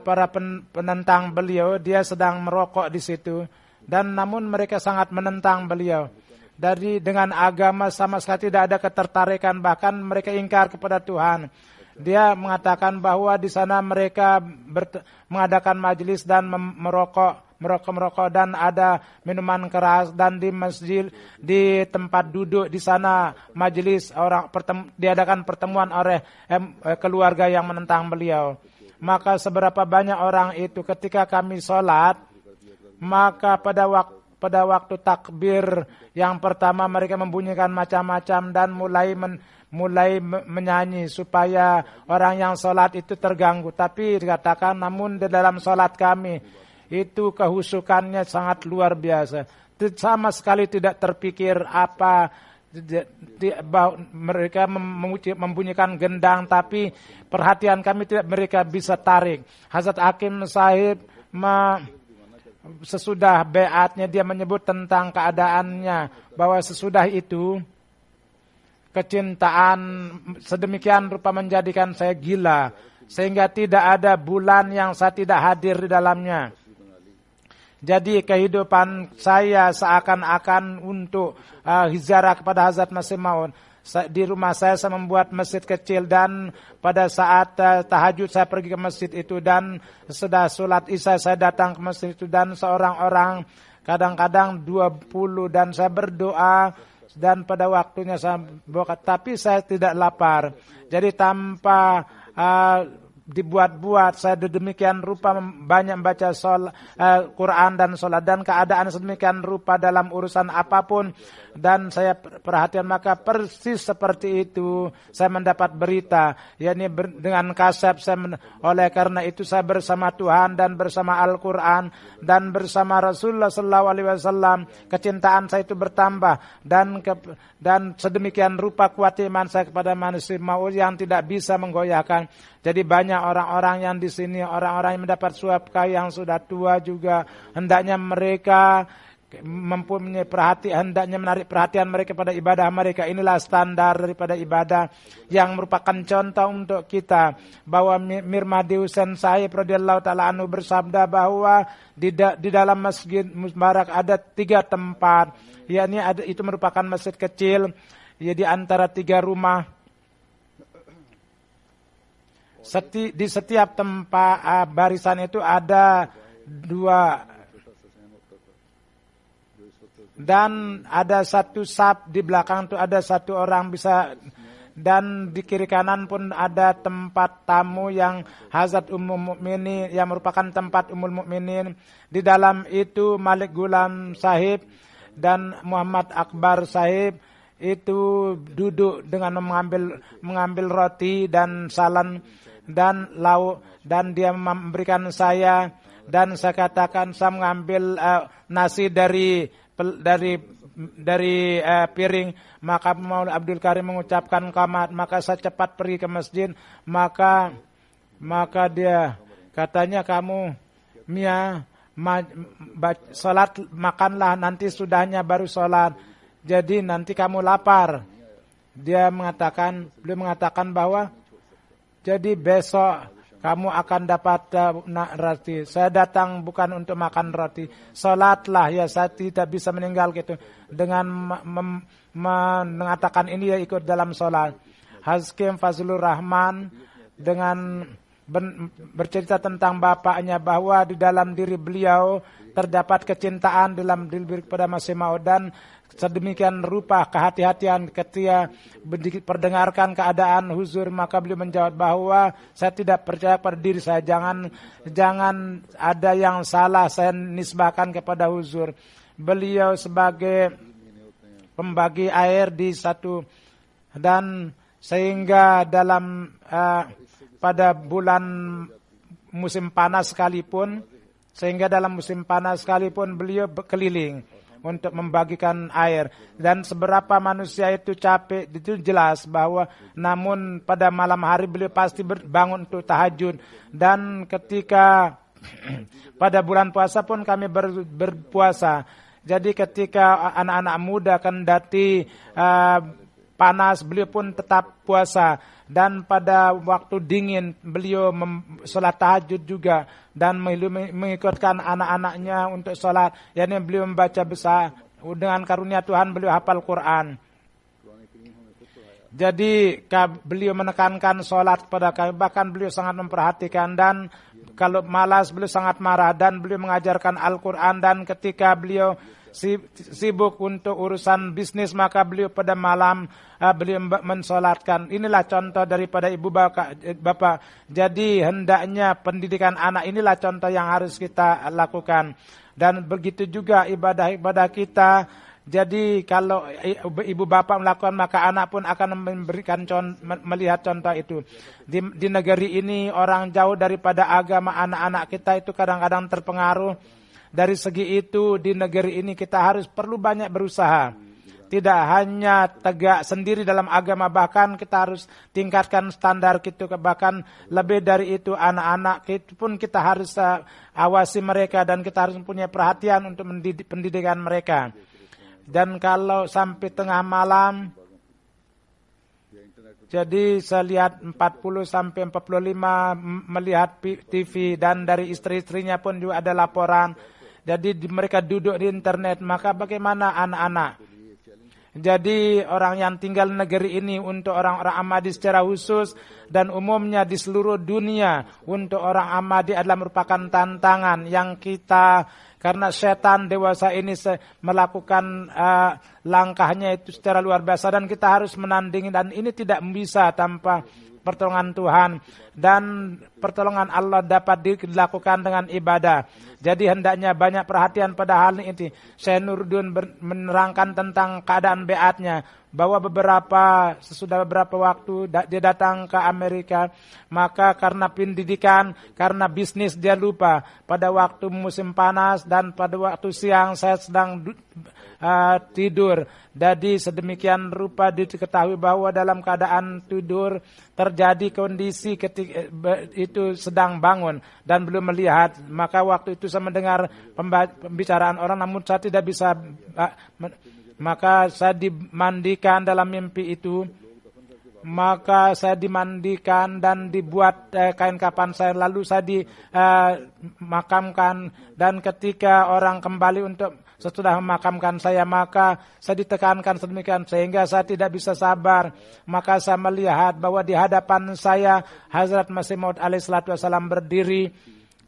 para penentang beliau, dia sedang merokok di situ, dan namun mereka sangat menentang beliau. Dengan agama sama sekali tidak ada ketertarikan, bahkan mereka ingkar kepada Tuhan. Dia mengatakan bahwa di sana mereka mengadakan majelis dan merokok dan ada minuman keras, dan di masjid, di tempat duduk di sana majelis diadakan pertemuan oleh keluarga yang menentang beliau. Maka seberapa banyak orang itu ketika kami sholat, maka pada waktu takbir yang pertama mereka membunyikan macam-macam dan mulai menyanyi supaya orang yang sholat itu terganggu. Tapi dikatakan namun di dalam sholat kami itu kehusukannya sangat luar biasa. Sama sekali tidak terpikir mereka membunyikan gendang, tapi perhatian kami tidak mereka bisa tarik. Hazrat Hakim Sahib sesudah beatnya dia menyebut tentang keadaannya bahwa sesudah itu kecintaan sedemikian rupa menjadikan saya gila sehingga tidak ada bulan yang saya tidak hadir di dalamnya. Jadi kehidupan saya seakan-akan untuk hizarah kepada Hazrat Masih Maud. Di rumah saya membuat masjid kecil, dan pada saat tahajud saya pergi ke masjid itu, dan setelah sholat isya saya datang ke masjid itu, dan seorang orang kadang-kadang 20, dan saya berdoa, dan pada waktunya saya buka, tapi saya tidak lapar. Jadi tanpa dibuat-buat saya demikian rupa banyak membaca Quran dan sholat, dan keadaan sedemikian rupa dalam urusan apapun, dan saya perhatian maka persis seperti itu saya mendapat berita, yakni dengan kasab oleh karena itu saya bersama Tuhan dan bersama Al-Quran dan bersama Rasulullah SAW, kecintaan saya itu bertambah, dan sedemikian rupa kuat iman saya kepada manusia mau yang tidak bisa menggoyahkan. Jadi banyak orang-orang yang di sini, orang-orang yang mendapat suapkah yang sudah tua juga, hendaknya mereka mempunyai perhatian, hendaknya menarik perhatian mereka pada ibadah mereka. Inilah standar daripada ibadah yang merupakan contoh untuk kita. Bahwa Mir Mahdi Husain Sahib radhiyallahu taala anhu bersabda bahwa di dalam Masjid Mubarak ada 3 tempat, yakni itu merupakan masjid kecil, ya di antara 3 rumah. Di setiap tempat barisan itu ada 2, dan ada 1 saf di belakang itu ada 1 orang bisa, dan di kiri kanan pun ada tempat tamu yang Hazrat Ummul Mukminin yang merupakan tempat Ummul Mukminin. Di dalam itu Malik Gulam Sahib dan Muhammad Akbar Sahib itu duduk dengan mengambil roti dan salam dan lauk, dan dia memberikan saya, dan saya katakan saya mengambil nasi dari piring, maka Maulana Abdul Karim mengucapkan qamat, maka saya cepat pergi ke masjid, maka dia katanya, kamu Mia salat makanlah, nanti sudahnya baru salat, jadi nanti kamu lapar. Beliau mengatakan bahwa jadi besok kamu akan dapat roti. Saya datang bukan untuk makan roti. Salatlah, ya saya tidak bisa meninggal gitu. Dengan mengatakan ini ya ikut dalam salat. Hakim Fazlur Rahman dengan bercerita tentang bapaknya bahwa di dalam diri beliau terdapat kecintaan dalam diri kepada Masih Maud, dan sedemikian rupa kehati-hatian ketika perdengarkan keadaan huzur, maka beliau menjawab bahwa saya tidak percaya pada diri saya, jangan ada yang salah saya nisbahkan kepada huzur. Beliau sebagai pembagi air di satu, dan sehingga dalam pada bulan musim panas sekalipun, beliau keliling untuk membagikan air. Dan seberapa manusia itu capek itu jelas bahwa, namun pada malam hari beliau pasti bangun untuk tahajud. Dan ketika pada bulan puasa pun kami berpuasa. Jadi ketika anak-anak muda kendati panas, beliau pun tetap puasa. Dan pada waktu dingin beliau sholat tahajud juga, dan mengikutkan anak-anaknya untuk sholat. Yani beliau membaca besar, dengan karunia Tuhan beliau hafal Quran. Jadi beliau menekankan sholat kepada kami, bahkan beliau sangat memperhatikan, dan kalau malas beliau sangat marah, dan beliau mengajarkan Al-Quran. Dan ketika beliau sibuk untuk urusan bisnis, maka beliau pada malam beliau mensolatkan. Inilah contoh daripada ibu bapak. Jadi hendaknya pendidikan anak inilah contoh yang harus kita lakukan. Dan begitu juga ibadah-ibadah kita. Jadi kalau ibu bapak melakukan, maka anak pun akan melihat contoh itu. Di negeri ini orang jauh daripada agama, anak-anak kita itu kadang-kadang terpengaruh. Dari segi itu di negeri ini kita perlu banyak berusaha. Tidak hanya tegak sendiri dalam agama, bahkan kita harus tingkatkan standar kita. Bahkan lebih dari itu, anak-anak itu pun kita harus awasi mereka, dan kita harus punya perhatian untuk pendidikan mereka. Dan kalau sampai tengah malam, jadi saya lihat 40 sampai 45 melihat TV, dan dari istri-istrinya pun juga ada laporan. Jadi mereka duduk di internet, maka bagaimana anak-anak? Jadi orang yang tinggal negeri ini, untuk orang-orang Ahmadi secara khusus dan umumnya di seluruh dunia, untuk orang Ahmadi adalah merupakan tantangan yang kita, karena setan dewasa ini melakukan langkahnya itu secara luar biasa, dan kita harus menandingi, dan ini tidak bisa tanpa pertolongan Tuhan, dan pertolongan Allah dapat dilakukan dengan ibadah. Jadi hendaknya banyak perhatian pada hal ini. Syekh Nuruddin menerangkan tentang keadaan beatnya, bahwa sesudah beberapa waktu dia datang ke Amerika, maka karena pendidikan, karena bisnis dia lupa. Pada waktu musim panas dan pada waktu siang saya sedang tidur. Jadi sedemikian rupa diketahui bahwa dalam keadaan tidur terjadi kondisi ketika itu sedang bangun dan belum melihat. Maka waktu itu saya mendengar pembicaraan orang, namun saya tidak bisa. Maka saya dimandikan dalam mimpi itu. Maka saya dimandikan dan dibuat kain kapan saya, lalu saya dimakamkan. Dan ketika orang kembali untuk sesudah memakamkan saya, maka saya ditekankan sedemikian sehingga saya tidak bisa sabar. Maka saya melihat bahwa di hadapan saya Hazrat Masih Maud alaihissalatu wassalam berdiri,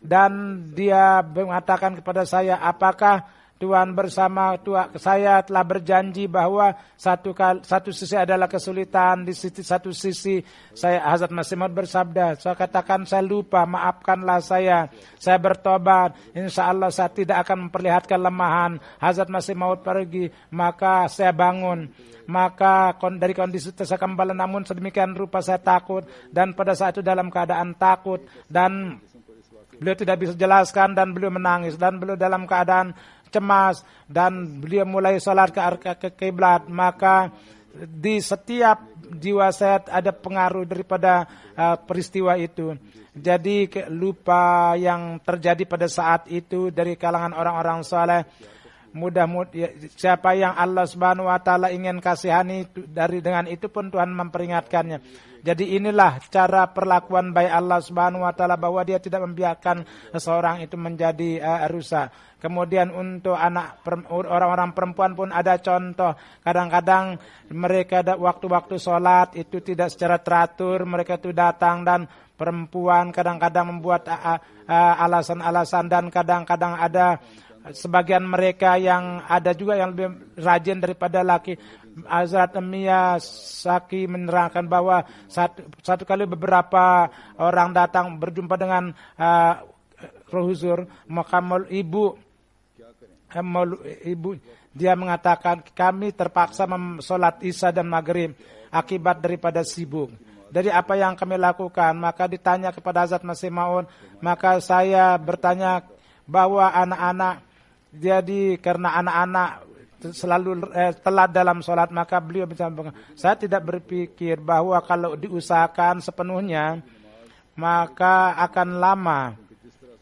dan dia mengatakan kepada saya, apakah Tuhan bersama saya telah berjanji bahwa satu sisi adalah kesulitan, di satu sisi saya, Hazrat Masih Maud bersabda, saya katakan saya lupa, maafkanlah saya bertobat, insya Allah saya tidak akan memperlihatkan lemahan. Hazrat Masih Maud pergi, maka saya bangun. Maka dari kondisi itu saya kembali, namun sedemikian rupa saya takut, dan pada saat itu dalam keadaan takut, dan beliau tidak bisa jelaskan, dan beliau menangis, dan beliau dalam keadaan cemas, dan beliau mulai salat ke kiblat. Maka di setiap jiwa saya ada pengaruh daripada peristiwa itu. Jadi lupa yang terjadi pada saat itu dari kalangan orang-orang saleh. Siapa yang Allah Subhanahu wa taala ingin kasihani, dengan itu pun Tuhan memperingatkannya. Jadi inilah cara perlakuan baik Allah Subhanahu wa taala, bahwa dia tidak membiarkan seseorang itu menjadi rusak. Kemudian untuk orang-orang perempuan pun ada contoh. Kadang-kadang mereka ada waktu-waktu sholat itu tidak secara teratur, mereka itu datang, dan perempuan kadang-kadang membuat alasan-alasan, dan kadang-kadang ada sebagian mereka yang ada juga yang lebih rajin daripada laki. Hazrat Miyazaki menerangkan bahwa satu kali beberapa orang datang berjumpa dengan Rohuzur, maka ibu dia mengatakan, kami terpaksa sholat Isya dan Maghrib akibat daripada sibuk. Dari apa yang kami lakukan, maka ditanya kepada Hazrat Masih Maud, maka saya bertanya bahwa anak-anak, jadi karena anak-anak selalu telat dalam sholat, maka beliau bicara, saya tidak berpikir bahwa kalau diusahakan sepenuhnya maka akan lama,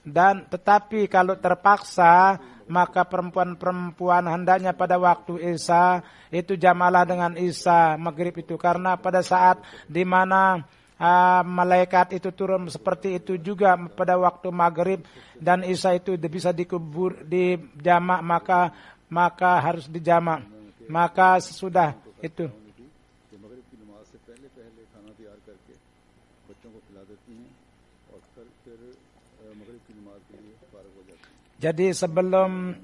dan tetapi kalau terpaksa maka perempuan-perempuan hendaknya pada waktu Isya itu jamalah dengan Isya Maghrib itu, karena pada saat di mana malaikat itu turun seperti itu juga pada waktu Maghrib dan Isya itu bisa dikubur di jamak, maka harus dijamak. Maka sesudah itu jadi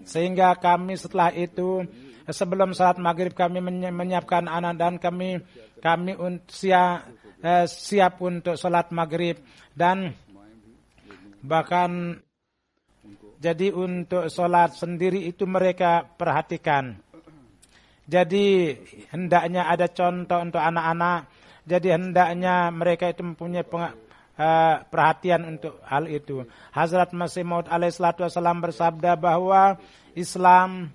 sehingga kami setelah itu, sebelum salat Maghrib kami menyiapkan anak, dan kami siap untuk salat Maghrib, dan bahkan jadi untuk salat sendiri itu mereka perhatikan. Jadi hendaknya ada contoh untuk anak-anak. Jadi hendaknya mereka itu mempunyai perhatian untuk hal itu. Hazrat Masih Maud alaihissalatu wassalam bersabda bahwa Islam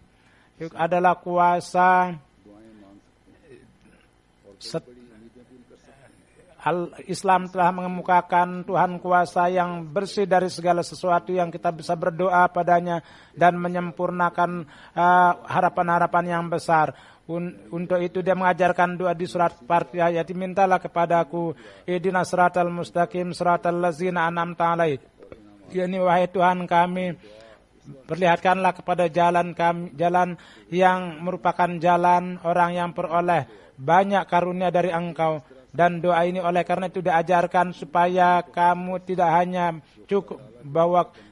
adalah kuasa, Islam telah mengemukakan Tuhan kuasa yang bersih dari segala sesuatu yang kita bisa berdoa padanya dan menyempurnakan harapan-harapan yang besar. Untuk itu dia mengajarkan doa di surat Fatihah, yaitu mintalah kepadaku ihdinas siratal mustaqim siratal ladzina an'amta alaihim. Yani wahai Tuhan kami, perlihatkanlah kepada jalan yang merupakan jalan orang yang peroleh banyak karunia dari Engkau. Dan doa ini oleh karena itu diajarkan supaya kamu tidak hanya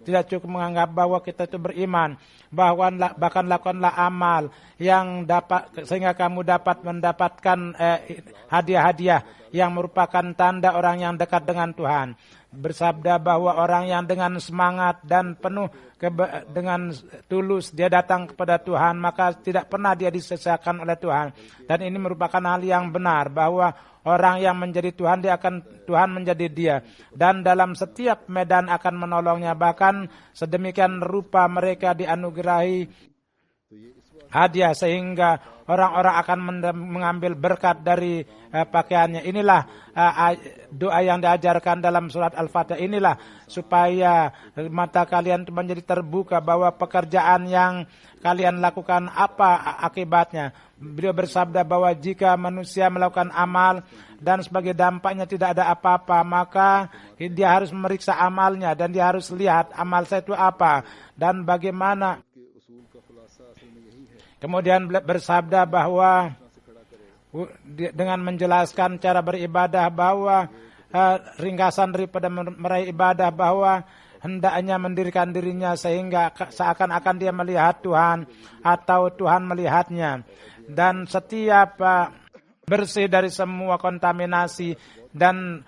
tidak cukup menganggap bahwa kita itu beriman, bahkan lakukanlah amal yang dapat sehingga kamu dapat mendapatkan hadiah-hadiah yang merupakan tanda orang yang dekat dengan Tuhan. Bersabda bahwa orang yang dengan semangat dan penuh dengan tulus dia datang kepada Tuhan, maka tidak pernah dia disesakan oleh Tuhan. Dan ini merupakan hal yang benar, bahwa orang yang menjadi Tuhan, Tuhan menjadi dia. Dan dalam setiap medan akan menolongnya. Bahkan sedemikian rupa mereka dianugerahi hadiah sehingga orang-orang akan mengambil berkat dari pakaiannya. Inilah doa yang diajarkan dalam surat Al-Fatihah. Inilah supaya mata kalian menjadi terbuka bahwa pekerjaan yang kalian lakukan apa akibatnya. Beliau bersabda bahwa jika manusia melakukan amal dan sebagai dampaknya tidak ada apa-apa, maka dia harus memeriksa amalnya dan dia harus lihat amal saya itu apa dan bagaimana. Kemudian bersabda bahwa dengan menjelaskan cara beribadah bahwa ringkasan daripada meraih ibadah bahwa hendaknya mendirikan dirinya sehingga seakan-akan dia melihat Tuhan atau Tuhan melihatnya, dan setiap bersih dari semua kontaminasi, dan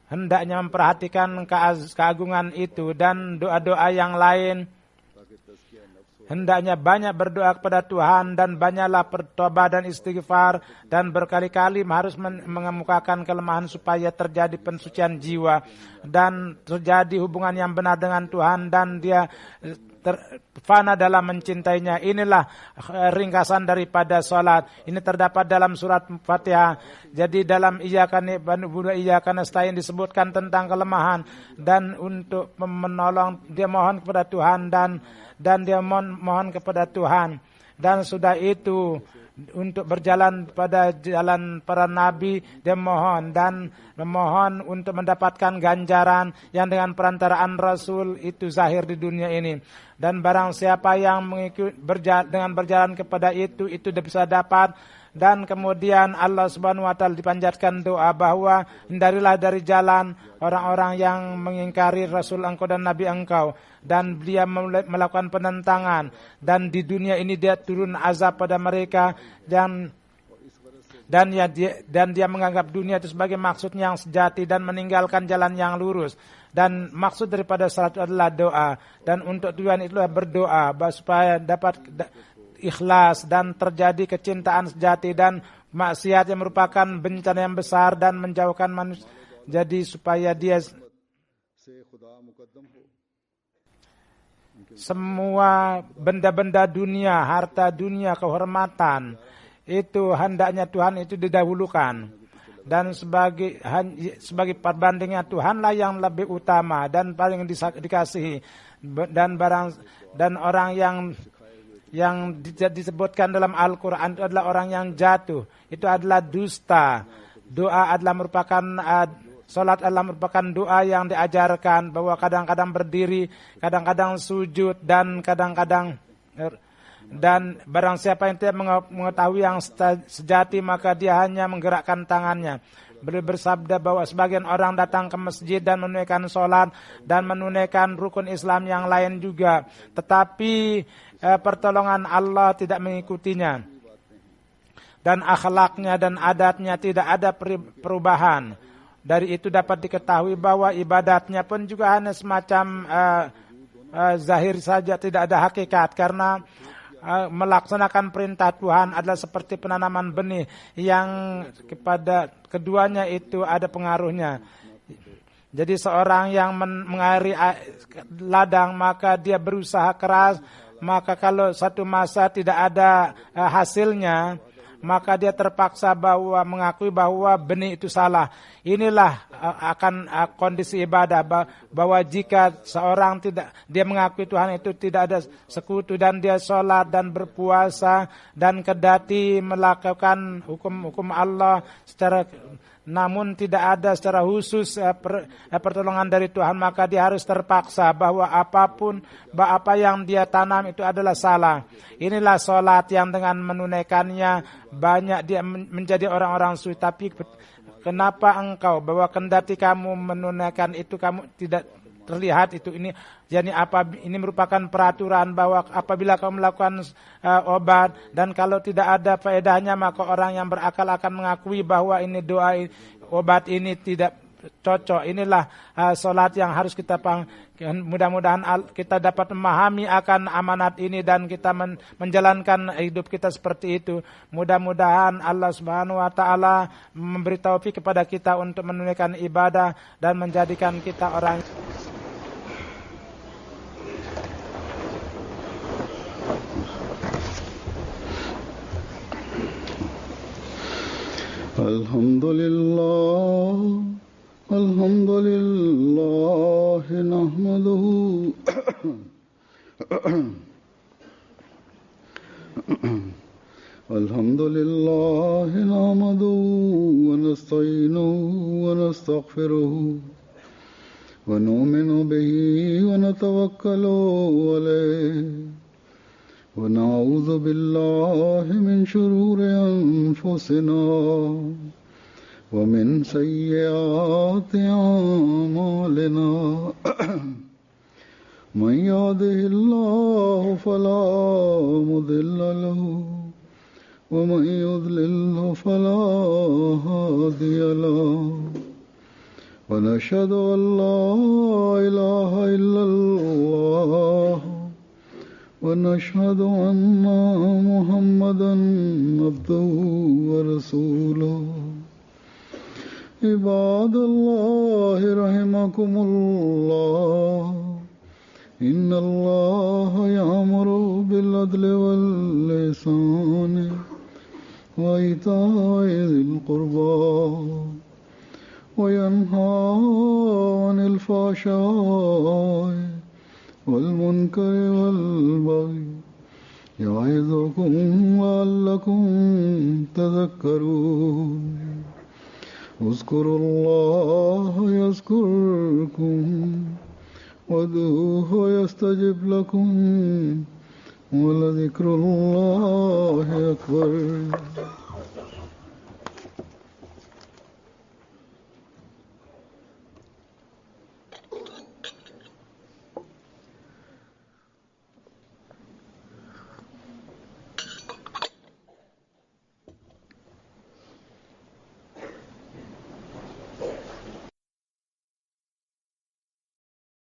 hendaknya memperhatikan keagungan itu dan doa-doa yang lain. Hendaknya banyak berdoa kepada Tuhan dan banyaklah bertobat dan istighfar, dan berkali-kali harus mengemukakan kelemahan supaya terjadi pensucian jiwa dan terjadi hubungan yang benar dengan Tuhan dan dia fana dalam mencintainya. Inilah ringkasan daripada salat. Ini terdapat dalam surat Fatihah. Jadi dalam iyyaka na'budu wa iyyaka nasta'in disebutkan tentang kelemahan, dan untuk menolong dia mohon kepada Tuhan dan dia mohon kepada Tuhan. dan sudah itu untuk berjalan pada jalan para nabi, dia mohon dan memohon untuk mendapatkan ganjaran yang dengan perantaraan Rasul itu zahir di dunia ini. Dan barang siapa yang mengikuti dengan berjalan kepada itu bisa dapat. Dan kemudian Allah Subhanahu wa taala dipanjatkan doa bahwa hindarilah dari jalan orang-orang yang mengingkari Rasul engkau dan Nabi engkau, dan dia melakukan penentangan, dan di dunia ini dia turun azab pada mereka, dan dia menganggap dunia itu sebagai maksudnya yang sejati dan meninggalkan jalan yang lurus. Dan maksud daripada salat adalah doa, dan untuk tujuan itulah berdoa supaya dapat ikhlas dan terjadi kecintaan sejati, dan maksiat yang merupakan bencana yang besar dan menjauhkan manusia. Jadi supaya dia semua benda-benda dunia, harta dunia, kehormatan itu hendaknya Tuhan itu didahulukan, dan sebagai perbandingnya Tuhanlah yang lebih utama dan paling dikasihi. Dan orang yang disebutkan dalam Al-Quran itu adalah orang yang jatuh, itu adalah dusta. Doa adalah merupakan salat adalah merupakan doa yang diajarkan, bahwa kadang-kadang berdiri, kadang-kadang sujud, dan kadang-kadang dan barang siapa yang tidak mengetahui yang sejati, maka dia hanya menggerakkan tangannya. Beliau bersabda bahwa sebagian orang datang ke masjid dan menunaikan salat dan menunaikan rukun Islam yang lain juga, tetapi pertolongan Allah tidak mengikutinya, dan akhlaknya dan adatnya tidak ada perubahan. Dari itu dapat diketahui bahwa ibadatnya pun juga hanya semacam zahir saja, tidak ada hakikat, karena melaksanakan perintah Tuhan adalah seperti penanaman benih yang kepada keduanya itu ada pengaruhnya. Jadi seorang yang mengairi ladang, maka dia berusaha keras, maka kalau satu masa tidak ada hasilnya, maka dia terpaksa mengakui bahwa benih itu salah. Inilah akan kondisi ibadah, bahwa jika seorang dia mengakui Tuhan itu tidak ada sekutu, dan dia sholat dan berpuasa dan kedati melakukan hukum Allah namun tidak ada secara khusus pertolongan dari Tuhan, maka dia harus terpaksa bahwa apa yang dia tanam itu adalah salah. Inilah sholat yang dengan menunaikannya banyak dia menjadi orang-orang suci. Tapi kenapa engkau bahwa kendati kamu menunaikan itu kamu tidak terlihat itu ini? Jadi ini merupakan peraturan bahwa apabila kamu melakukan obat dan kalau tidak ada faedahnya, maka orang yang berakal akan mengakui bahwa ini doa obat ini tidak cocok. Inilah salat yang harus kita mudah-mudahan kita dapat memahami akan amanat ini dan kita menjalankan hidup kita seperti itu. Mudah-mudahan Allah Subhanahu wa taala memberi taufik kepada kita untuk menunaikan ibadah dan menjadikan kita orang Alhamdulillah nahmaduhu Alhamdulillah nahmaduhu wa nasta'inuhu wa nastaghfiruhu wa nu'minu bihi wa natawakkalu alayhi wa na'udzu billahi min shururi anfusina wa min sayyiati a'malina man yahdihillahu fala mudilla lahu wa man yudlilhu fala hadiya lahu wa nashhadu an la ilaha illallah ونشهد أن محمدا عبده ورسوله عباد الله رحمكم الله إن الله يأمر بالعدل والإحسان وإيتاء ذي القربى وينهى عن الفحشاء والمنكر والبغي يعظكم لعلكم تذكرون اذكروا الله يذكركم وادعوه يستجب لكم ولذكر الله أكبر